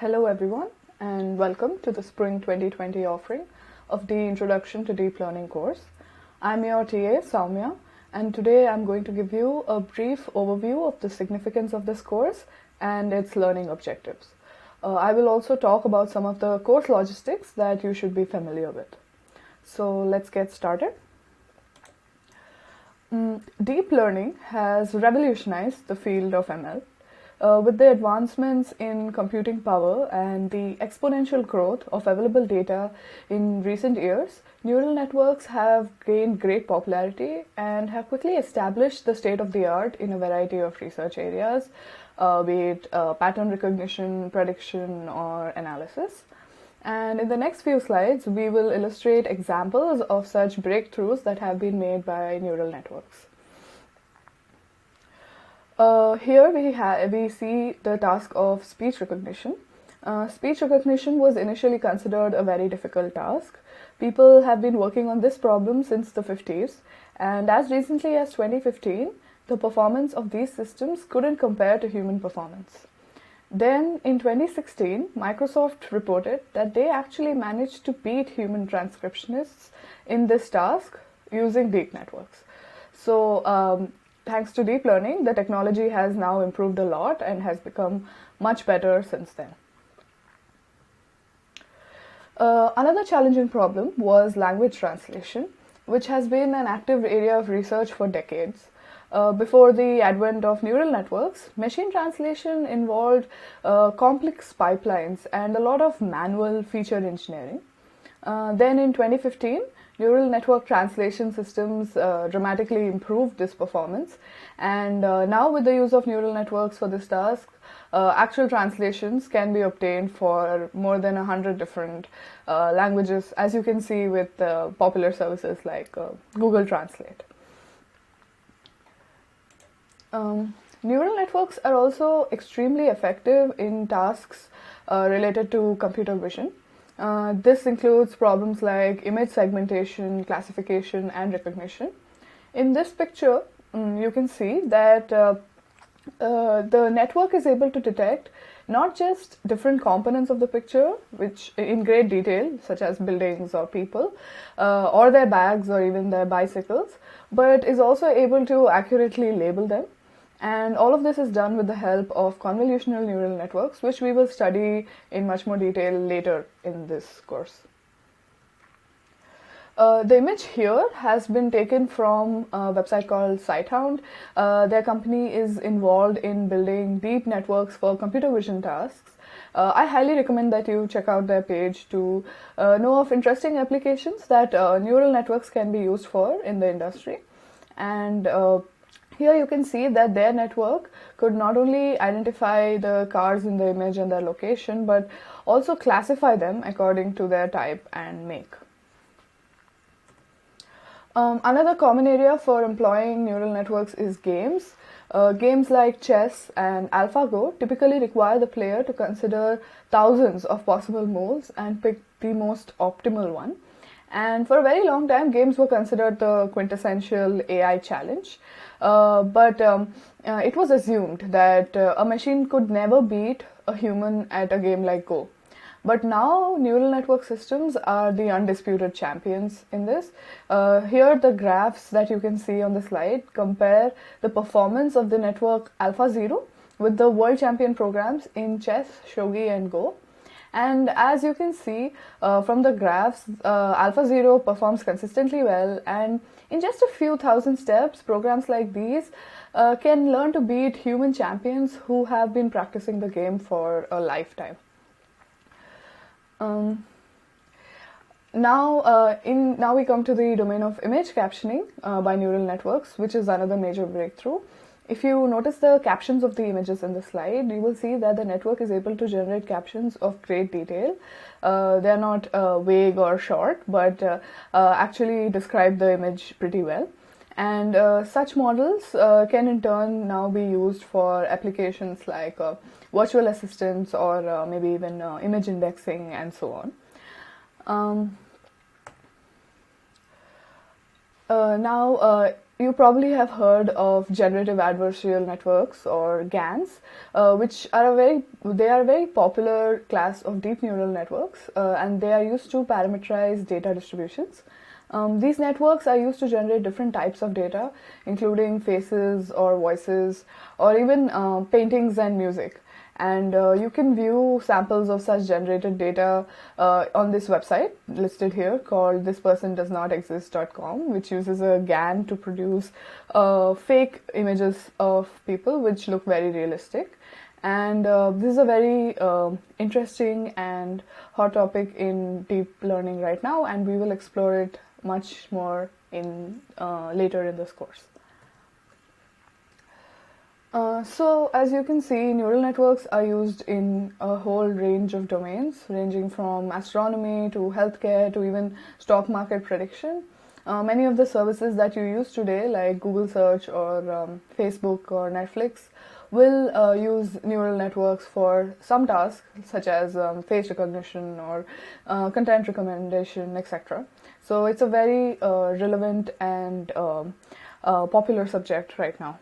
Hello everyone and welcome to the Spring 2020 offering of the Introduction to Deep Learning course. I'm your TA Soumya and today I'm going to give you a brief overview of the significance of this course and its learning objectives. I will also talk about some of the course logistics that you should be familiar with. So let's get started. Deep learning has revolutionized the field of ML. With the advancements in computing power and the exponential growth of available data in recent years, neural networks have gained great popularity and have quickly established the state of the art in a variety of research areas, be it pattern recognition, prediction, or analysis. And in the next few slides, we will illustrate examples of such breakthroughs that have been made by neural networks. Here we see the task of speech recognition. Speech recognition was initially considered a very difficult task. People have been working on this problem since the 50s, and as recently as 2015, the performance of these systems couldn't compare to human performance. Then, in 2016, Microsoft reported that they actually managed to beat human transcriptionists in this task using deep networks. So, thanks to deep learning, the technology has now improved a lot and has become much better since then. Another challenging problem was language translation, which has been an active area of research for decades. Before the advent of neural networks, machine translation involved complex pipelines and a lot of manual feature engineering. Then in 2015, neural network translation systems dramatically improved this performance, and now with the use of neural networks for this task, actual translations can be obtained for more than 100 different languages, as you can see with popular services like Google Translate. Neural networks are also extremely effective in tasks related to computer vision. This includes problems like image segmentation, classification, and recognition. In this picture, you can see that the network is able to detect not just different components of the picture, which in great detail, such as buildings or people, or their bags or even their bicycles, but is also able to accurately label them. And all of this is done with the help of convolutional neural networks, which we will study in much more detail later in this course. The image here has been taken from a website called SiteHound. Their company is involved in building deep networks for computer vision tasks. I highly recommend that you check out their page to know of interesting applications that neural networks can be used for in the industry. And here you can see that their network could not only identify the cars in the image and their location, but also classify them according to their type and make. Another common area for employing neural networks is games. Games like chess and AlphaGo typically require the player to consider thousands of possible moves and pick the most optimal one. And for a very long time, games were considered the quintessential AI challenge. But it was assumed that a machine could never beat a human at a game like Go. But now neural network systems are the undisputed champions in this. Here the graphs that you can see on the slide compare the performance of the network AlphaZero with the world champion programs in chess, shogi, and Go. And as you can see from the graphs, AlphaZero performs consistently well, and in just a few thousand steps, programs like these can learn to beat human champions who have been practicing the game for a lifetime. Now we come to the domain of image captioning by neural networks, which is another major breakthrough. If you notice the captions of the images in the slide, you will see that the network is able to generate captions of great detail. They are not vague or short, but actually describe the image pretty well. And such models can in turn now be used for applications like virtual assistants or maybe even image indexing and so on. You probably have heard of generative adversarial networks or GANs, which are a very popular class of deep neural networks, and they are used to parameterize data distributions. These networks are used to generate different types of data, including faces or voices, or even paintings and music. And you can view samples of such generated data on this website listed here called thispersondoesnotexist.com, which uses a GAN to produce fake images of people which look very realistic. And this is a very interesting and hot topic in deep learning right now, and we will explore it much more in later in this course. So as you can see, neural networks are used in a whole range of domains, ranging from astronomy to healthcare to even stock market prediction. Many of the services that you use today, like Google Search or Facebook or Netflix, will use neural networks for some tasks, such as face recognition or content recommendation, etc. So it's a very relevant and popular subject right now.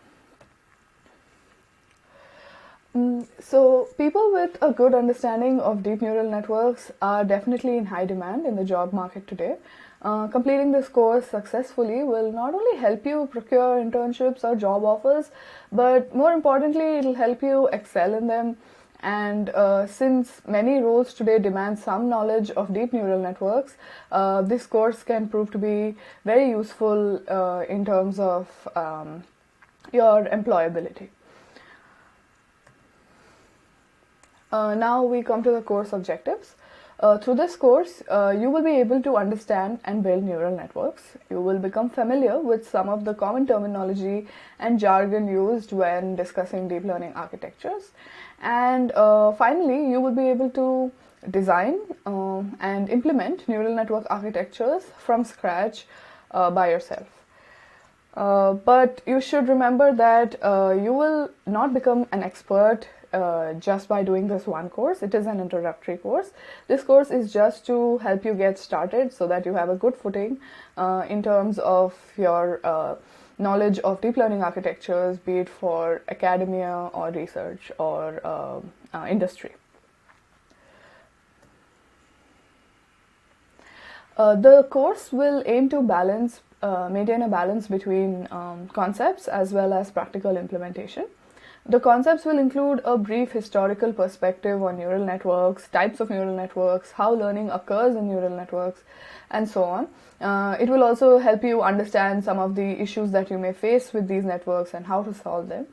So people with a good understanding of deep neural networks are definitely in high demand in the job market today. Completing this course successfully will not only help you procure internships or job offers, but more importantly, it will help you excel in them. And since many roles today demand some knowledge of deep neural networks, this course can prove to be very useful in terms of your employability. Now we come to the course objectives. Through this course, you will be able to understand and build neural networks. You will become familiar with some of the common terminology and jargon used when discussing deep learning architectures. And finally, you will be able to design and implement neural network architectures from scratch by yourself. But you should remember that you will not become an expert just by doing this one course. It is an introductory course. This course is just to help you get started so that you have a good footing in terms of your knowledge of deep learning architectures, be it for academia or research or industry. The course will aim to maintain a balance between concepts as well as practical implementation. The concepts will include a brief historical perspective on neural networks, types of neural networks, how learning occurs in neural networks, and so on. It will also help you understand some of the issues that you may face with these networks and how to solve them.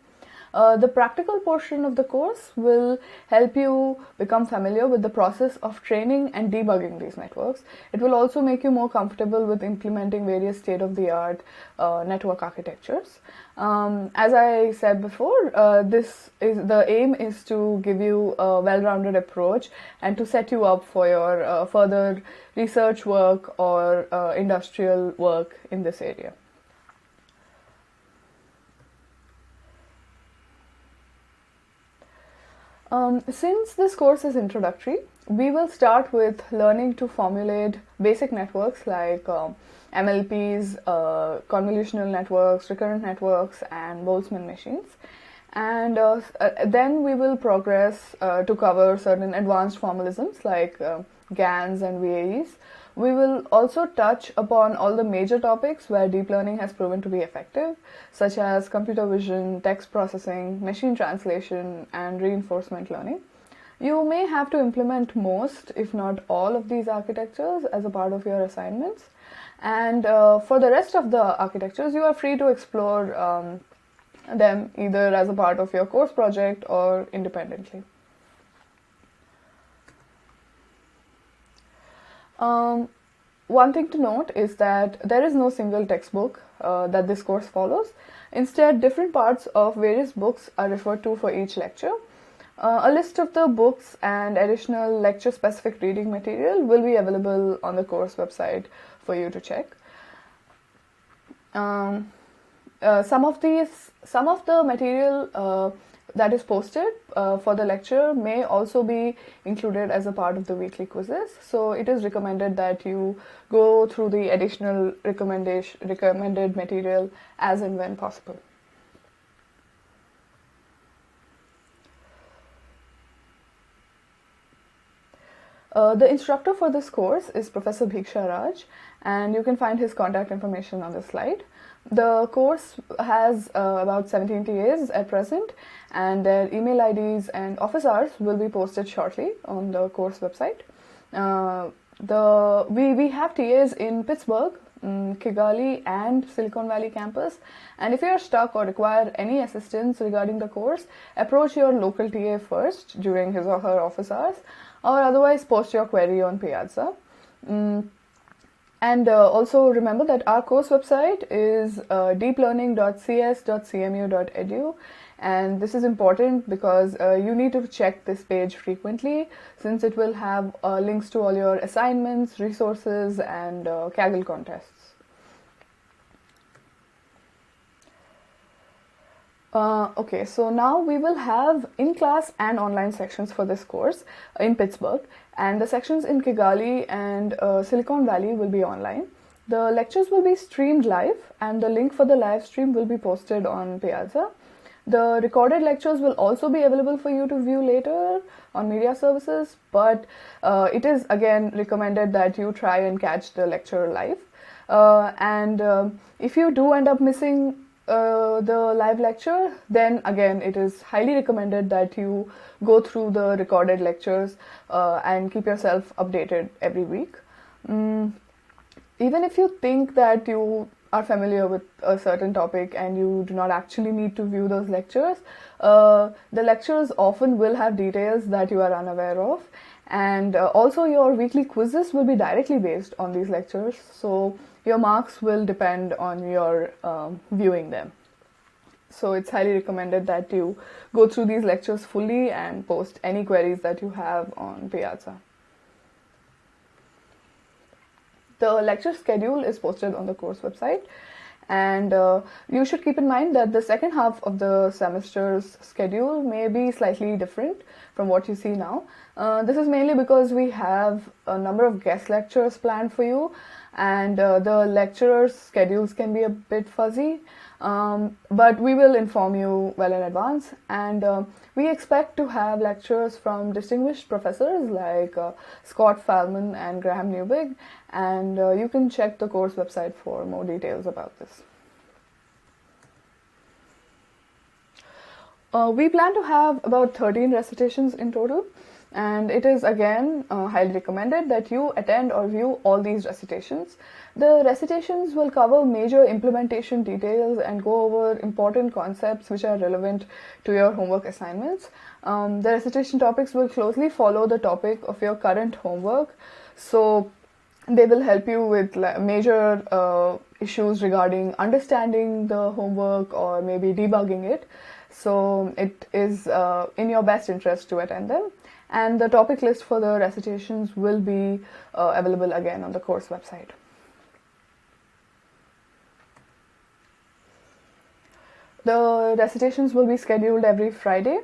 The practical portion of the course will help you become familiar with the process of training and debugging these networks. It will also make you more comfortable with implementing various state-of-the-art network architectures. As I said before, the aim is to give you a well-rounded approach and to set you up for your further research work or industrial work in this area. Since this course is introductory, we will start with learning to formulate basic networks like MLPs, convolutional networks, recurrent networks, and Boltzmann machines. And then we will progress to cover certain advanced formalisms like GANs and VAEs. We will also touch upon all the major topics where deep learning has proven to be effective, such as computer vision, text processing, machine translation, and reinforcement learning. You may have to implement most, if not all, of these architectures as a part of your assignments. And for the rest of the architectures, you are free to explore them either as a part of your course project or independently. One thing to note is that there is no single textbook that this course follows. Instead, different parts of various books are referred to for each lecture. A list of the books and additional lecture-specific reading material will be available on the course website for you to check. Some of the material that is posted for the lecture may also be included as a part of the weekly quizzes. So it is recommended that you go through the additional recommended material as and when possible. The instructor for this course is Professor Bhiksha Raj, and you can find his contact information on the slide. The course has about 17 TAs at present, and their email IDs and office hours will be posted shortly on the course website. We have TAs in Pittsburgh, Kigali, and Silicon Valley campus. And if you are stuck or require any assistance regarding the course, approach your local TA first during his or her office hours, or otherwise post your query on Piazza. And also remember that our course website is deeplearning.cs.cmu.edu, and this is important because you need to check this page frequently, since it will have links to all your assignments, resources, and Kaggle contests. Okay, so now we will have in-class and online sections for this course in Pittsburgh, and the sections in Kigali and Silicon Valley will be online. The lectures will be streamed live, and the link for the live stream will be posted on Piazza. The recorded lectures will also be available for you to view later on media services, but it is again recommended that you try and catch the lecture live. If you do end up missing the live lecture, then again it is highly recommended that you go through the recorded lectures and keep yourself updated every week. Even if you think that you are familiar with a certain topic and you do not actually need to view those lectures, the lectures often will have details that you are unaware of, and also your weekly quizzes will be directly based on these lectures, so your marks will depend on your viewing them. So it's highly recommended that you go through these lectures fully and post any queries that you have on Piazza. The lecture schedule is posted on the course website, and you should keep in mind that the second half of the semester's schedule may be slightly different from what you see now. This is mainly because we have a number of guest lectures planned for you, and the lecturers' schedules can be a bit fuzzy, but we will inform you well in advance, and we expect to have lectures from distinguished professors like Scott Falman and Graham Newbig, and you can check the course website for more details about this. We plan to have about 13 recitations in total, and it is again highly recommended that you attend or view all these recitations. The recitations will cover major implementation details and go over important concepts which are relevant to your homework assignments. The recitation topics will closely follow the topic of your current homework, so they will help you with major issues regarding understanding the homework or maybe debugging it. So it is in your best interest to attend them. And the topic list for the recitations will be available again on the course website. The recitations will be scheduled every Friday,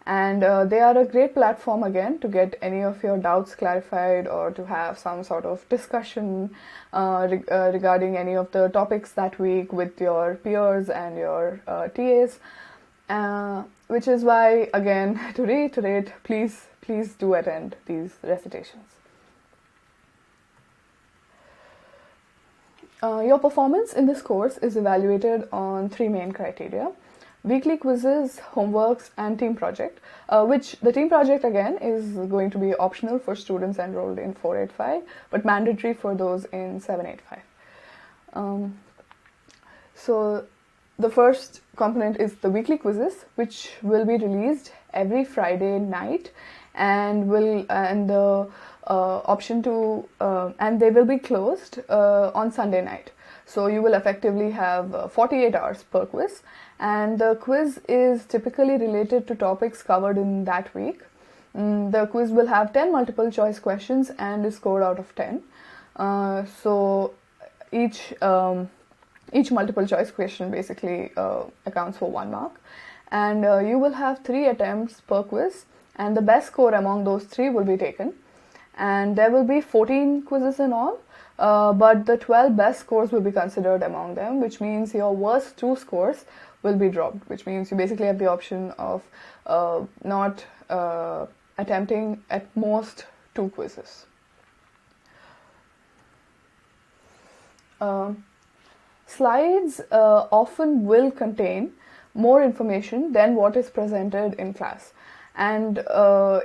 and they are a great platform again to get any of your doubts clarified or to have some sort of discussion regarding any of the topics that week with your peers and your TAs, which is why, again, to reiterate, please do attend these recitations. Your performance in this course is evaluated on 3 main criteria: weekly quizzes, homeworks, and team project, which the team project again is going to be optional for students enrolled in 485, but mandatory for those in 785. So the first component is the weekly quizzes, which will be released every Friday night, and the option to and they will be closed on Sunday night. So you will effectively have 48 hours per quiz, and the quiz is typically related to topics covered in that week. The quiz will have 10 multiple choice questions and is scored out of 10. So each multiple choice question basically accounts for 1 mark. and you will have 3 attempts per quiz, and the best score among those 3 will be taken. And there will be 14 quizzes in all, but the 12 best scores will be considered among them, which means your worst 2 scores will be dropped, which means you basically have the option of not attempting at most 2 quizzes. Slides often will contain more information than what is presented in class, and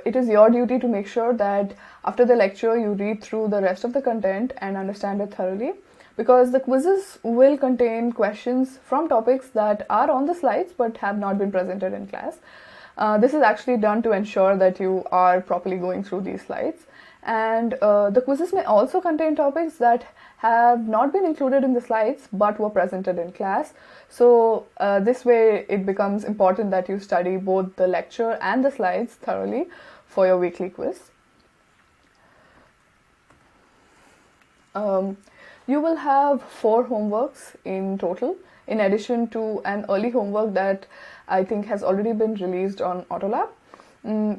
it is your duty to make sure that after the lecture you read through the rest of the content and understand it thoroughly, because the quizzes will contain questions from topics that are on the slides but have not been presented in class. This is actually done to ensure that you are properly going through these slides, and the quizzes may also contain topics that have not been included in the slides but were presented in class. So this way it becomes important that you study both the lecture and the slides thoroughly for your weekly quiz. You will have 4 homeworks in total, in addition to an early homework that I think has already been released on Autolab.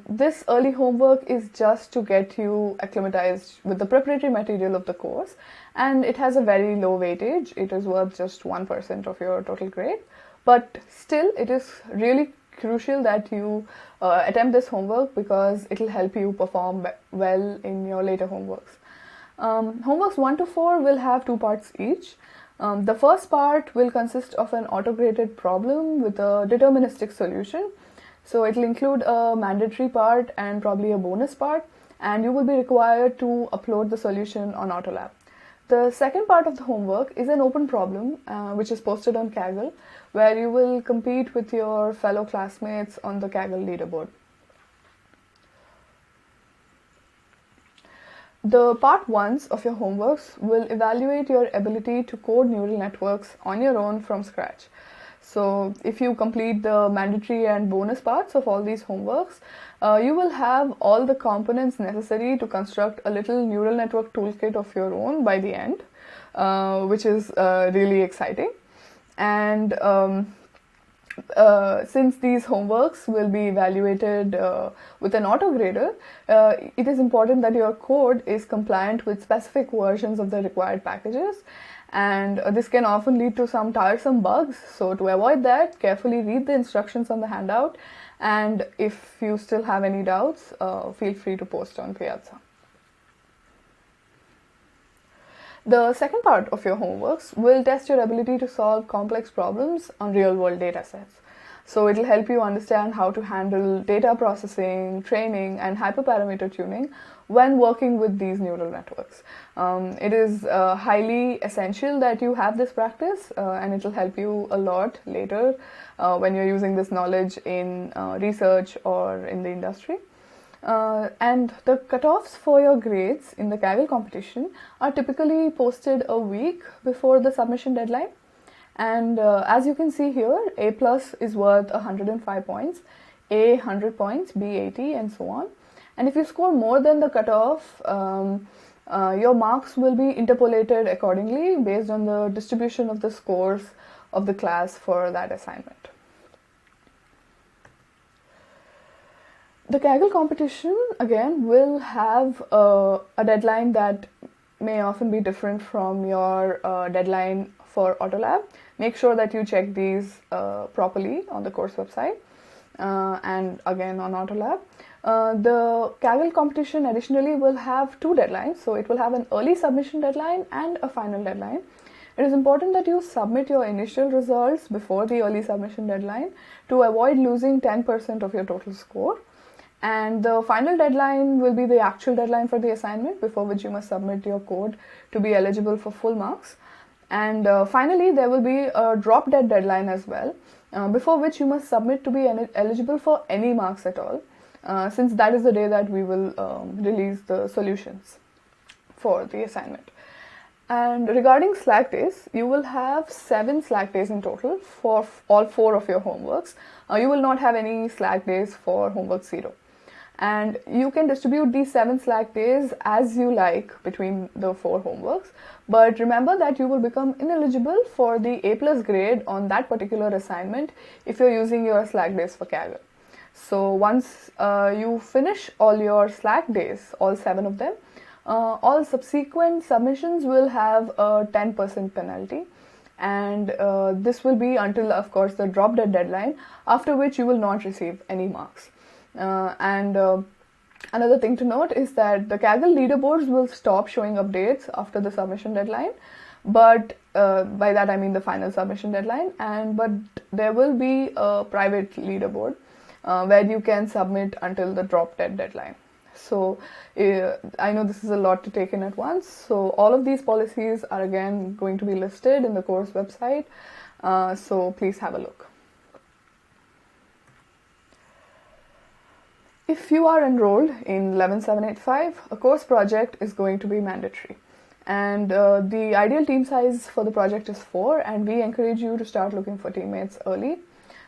This early homework is just to get you acclimatized with the preparatory material of the course, and it has a very low weightage. It is worth just 1% of your total grade, but still it is really crucial that you attempt this homework because it will help you perform well in your later homeworks. Homeworks 1 to 4 will have 2 parts each. The first part will consist of an auto-graded problem with a deterministic solution. So it will include a mandatory part and probably a bonus part, and you will be required to upload the solution on Autolab. The second part of the homework is an open problem which is posted on Kaggle, where you will compete with your fellow classmates on the Kaggle leaderboard. The part 1s of your homeworks will evaluate your ability to code neural networks on your own from scratch. So if you complete the mandatory and bonus parts of all these homeworks, you will have all the components necessary to construct a little neural network toolkit of your own by the end, which is really exciting. And since these homeworks will be evaluated with an auto-grader, it is important that your code is compliant with specific versions of the required packages, and this can often lead to some tiresome bugs. So to avoid that, carefully read the instructions on the handout, and if you still have any doubts, feel free to post on Piazza. The second part of your homeworks will test your ability to solve complex problems on real-world data sets. So it will help you understand how to handle data processing, training, and hyperparameter tuning when working with these neural networks. It is highly essential that you have this practice, and it will help you a lot later when you're using this knowledge in research or in the industry. And the cutoffs for your grades in the Kaggle competition are typically posted a week before the submission deadline. And as you can see here, A plus is worth 105 points, A 100 points, B 80, and so on. And if you score more than the cutoff, your marks will be interpolated accordingly based on the distribution of the scores of the class for that assignment. The Kaggle competition, again, will have a deadline that may often be different from your deadline for Autolab. Make sure that you check these properly on the course website and again on Autolab. The Kaggle competition additionally will have 2 deadlines, so it will have an early submission deadline and a final deadline. It is important that you submit your initial results before the early submission deadline to avoid losing 10% of your total score. And the final deadline will be the actual deadline for the assignment, before which you must submit your code to be eligible for full marks. And finally, there will be a drop dead deadline as well, before which you must submit to be eligible for any marks at all, since that is the day that we will release the solutions for the assignment. And regarding slack days, you will have 7 slack days in total for all 4 of your homeworks. You will not have any slack days for homework 0. And you can distribute these 7 Slack days as you like between the 4 homeworks. But remember that you will become ineligible for the A+ grade on that particular assignment if you're using your Slack days for Kaggle. So once you finish all your Slack days, all 7 of them, all subsequent submissions will have a 10% penalty. And this will be until, of course, the drop dead deadline, after which you will not receive any marks. Another thing to note is that the Kaggle leaderboards will stop showing updates after the submission deadline, but by that I mean the final submission deadline. But there will be a private leaderboard where you can submit until the drop dead deadline. So I know this is a lot to take in at once. So all of these policies are again going to be listed in the course website. So please have a look. If you are enrolled in 11785, a course project is going to be mandatory. And the ideal team size for the project is 4, and we encourage you to start looking for teammates early.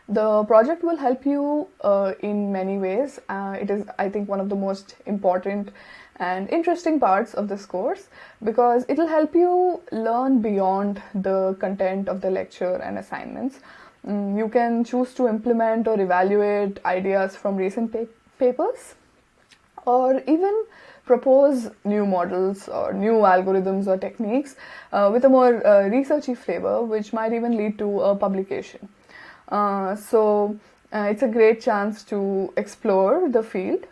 The project will help you in many ways. It is, I think, one of the most important and interesting parts of this course, because it will help you learn beyond the content of the lecture and assignments. You can choose to implement or evaluate ideas from recent papers, or even propose new models or new algorithms or techniques with a more researchy flavor, which might even lead to a publication. So it's a great chance to explore the field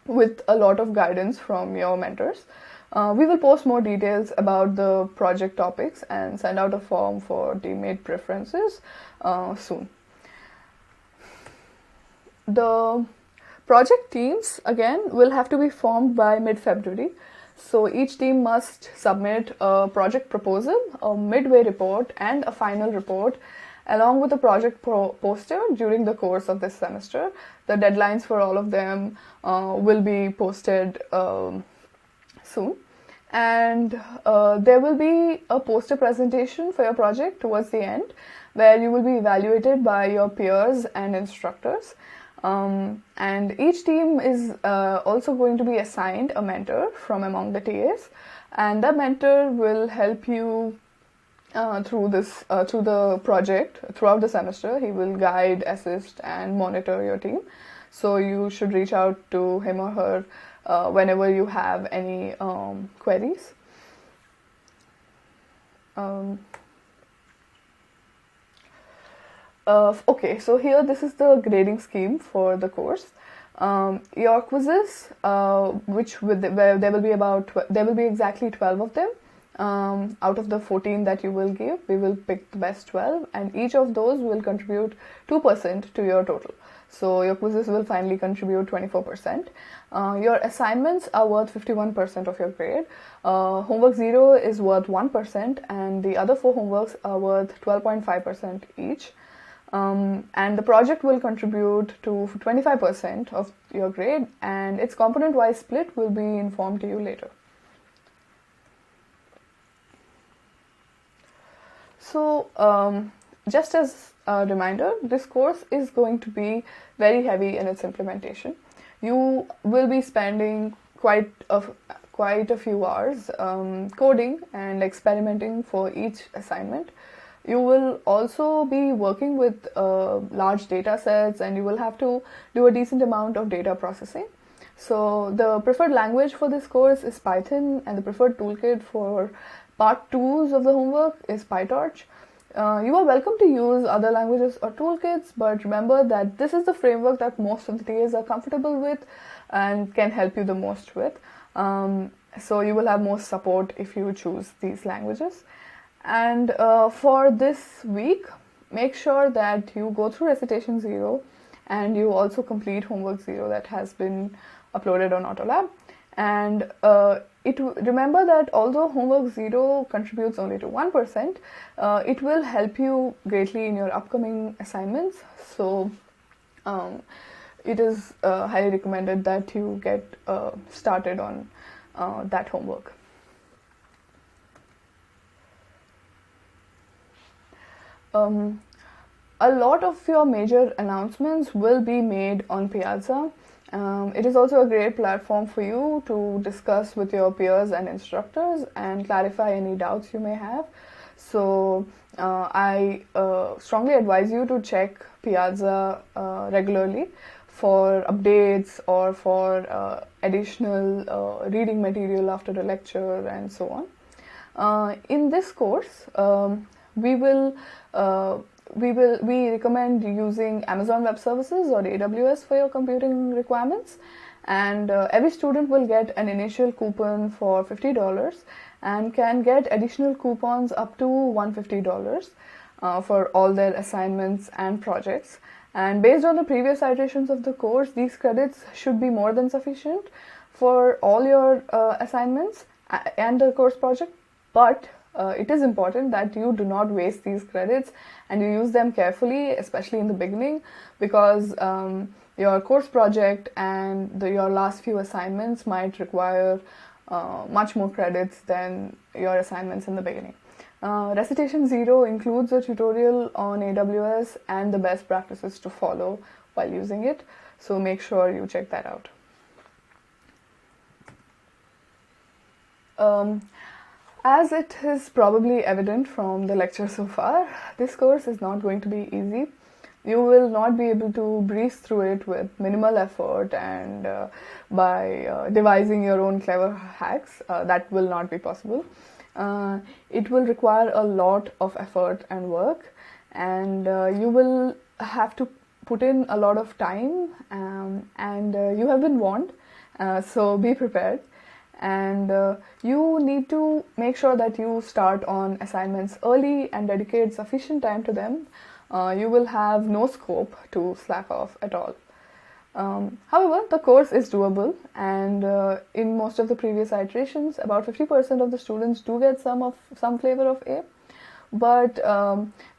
with a lot of guidance from your mentors. We will post more details about the project topics and send out a form for teammate preferences soon. The project teams, again, will have to be formed by mid-February. So each team must submit a project proposal, a midway report, and a final report, along with a project poster during the course of this semester. The deadlines for all of them will be posted soon. And there will be a poster presentation for your project towards the end, where you will be evaluated by your peers and instructors. And each team is also going to be assigned a mentor from among the TAs, and that mentor will help you through the project throughout the semester. He will guide, assist, and monitor your team. So you should reach out to him or her whenever you have any queries. Okay, so here this is the grading scheme for the course. Your quizzes, where there will be exactly 12 of them. Out of the 14 that you will give, we will pick the best 12, and each of those will contribute 2% to your total. So your quizzes will finally contribute 24%. Your assignments are worth 51% of your grade. Homework 0 is worth 1%, and the other 4 homeworks are worth 12.5% each. And the project will contribute to 25% of your grade, and its component-wise split will be informed to you later. So, just as a reminder, this course is going to be very heavy in its implementation. You will be spending quite a few hours coding and experimenting for each assignment. You will also be working with large data sets, and you will have to do a decent amount of data processing. So the preferred language for this course is Python, and the preferred toolkit for part 2s of the homework is PyTorch. You are welcome to use other languages or toolkits, but remember that this is the framework that most of the TAs are comfortable with and can help you the most with. So you will have most support if you choose these languages. And for this week, make sure that you go through Recitation 0 and you also complete Homework 0 that has been uploaded on Autolab. And remember that although Homework 0 contributes only to 1%, it will help you greatly in your upcoming assignments. So it is highly recommended that you get started on that homework. A lot of your major announcements will be made on Piazza, It is also a great platform for you to discuss with your peers and instructors and clarify any doubts you may have. So I strongly advise you to check Piazza regularly for updates or for additional reading material after the lecture and so on. In this course, we will we recommend using Amazon Web Services or AWS for your computing requirements, and every student will get an initial coupon for $50 and can get additional coupons up to $150 for all their assignments and projects. And based on the previous iterations of the course, these credits should be more than sufficient for all your assignments and the course project. But it is important that you do not waste these credits and you use them carefully, especially in the beginning, because your course project and your last few assignments might require much more credits than your assignments in the beginning. Recitation 0 includes a tutorial on AWS and the best practices to follow while using it, so make sure you check that out. As it is probably evident from the lecture so far, this course is not going to be easy. You will not be able to breeze through it with minimal effort and by devising your own clever hacks. That will not be possible. It will require a lot of effort and work, and you will have to put in a lot of time, and you have been warned, so be prepared. And you need to make sure that you start on assignments early and dedicate sufficient time to them. You will have no scope to slack off at all. However, the course is doable, and in most of the previous iterations, about 50% of the students do get some flavor of A. But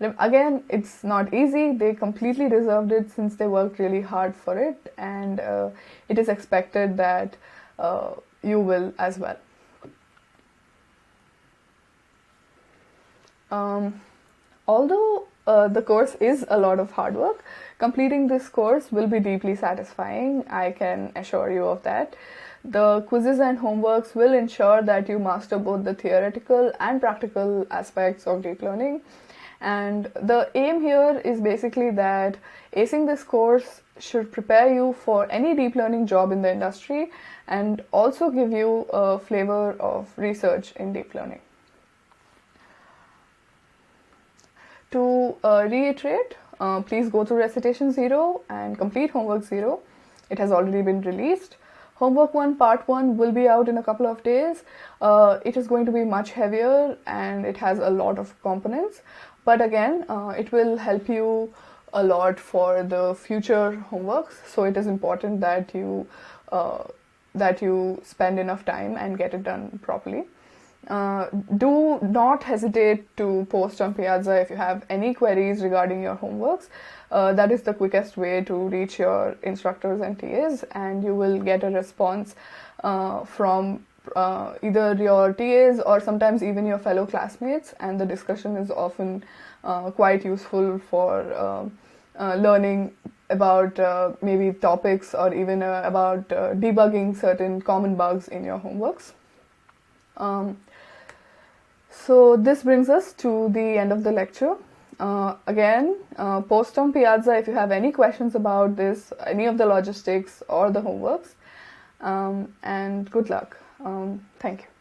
again, it's not easy. They completely deserved it since they worked really hard for it, and it is expected that you will as well. Although the course is a lot of hard work, completing this course will be deeply satisfying. I can assure you of that. The quizzes and homeworks will ensure that you master both the theoretical and practical aspects of deep learning. And the aim here is basically that acing this course should prepare you for any deep learning job in the industry and also give you a flavor of research in deep learning. To reiterate, please go through Recitation 0 and complete Homework 0. It has already been released. Homework 1 Part 1 will be out in a couple of days. It is going to be much heavier and it has a lot of components. But again, it will help you a lot for the future homeworks. So it is important that you spend enough time and get it done properly. Do not hesitate to post on Piazza if you have any queries regarding your homeworks. That is the quickest way to reach your instructors and TAs, and you will get a response from either your TAs or sometimes even your fellow classmates, and the discussion is often quite useful for learning about maybe topics or even about debugging certain common bugs in your homeworks. So this brings us to the end of the lecture. Again, post on Piazza if you have any questions about this, any of the logistics or the homeworks, and good luck. Thank you.